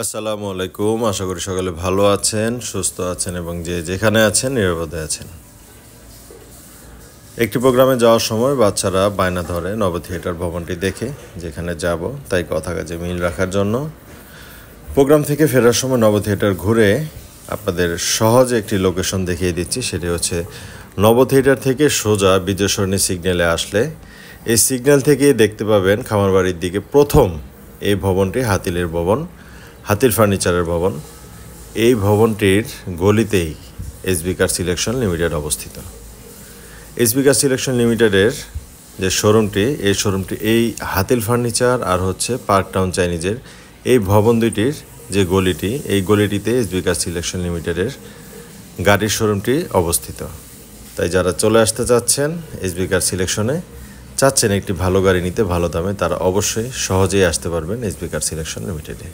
আসসালামু আলাইকুম। আশা করি সকলে ভালো আছেন, সুস্থ আছেন এবং যে যেখানে আছেন নিরাপদে আছেন। একটি প্রোগ্রামে যাওয়ার সময় বাচ্চারা বায়না ধরে নব থিয়েটার ভবনটি দেখে যেখানে যাব, তাই কথা কাজে মিল রাখার জন্য প্রোগ্রাম থেকে ফেরার সময় নব থিয়েটার ঘুরে আপনাদের সহজে একটি লোকেশন দেখিয়ে দিচ্ছি। সেটি হচ্ছে নব থিয়েটার থেকে সোজা বিজয় সরণি সিগন্যালে আসলে এই সিগন্যাল থেকেই দেখতে পাবেন খামারবাড়ির দিকে প্রথম এই ভবনটি হাতিলের ভবন, হাতিল ফার্নিচারের ভবন। এই ভবনটির গলিতেই এসবি কার সিলেকশন লিমিটেড অবস্থিত। এসবি কার সিলেকশন লিমিটেডের যে শোরুমটি, এই শোরুমটি এই হাতিল ফার্নিচার আর হচ্ছে পার্ক টাউন চাইনিজের এই ভবন দুইটির যে গলিটি, এই গলিটিতে এসবি কার সিলেকশন লিমিটেডের গাড়ির শোরুমটি অবস্থিত। তাই যারা চলে আসতে চাচ্ছেন এসবি কার সিলেকশনে, চাচ্ছেন একটি ভালো গাড়ি নিতে ভালো দামে, তারা অবশ্যই সহজেই আসতে পারবেন এসবি কার সিলেকশন লিমিটেডে।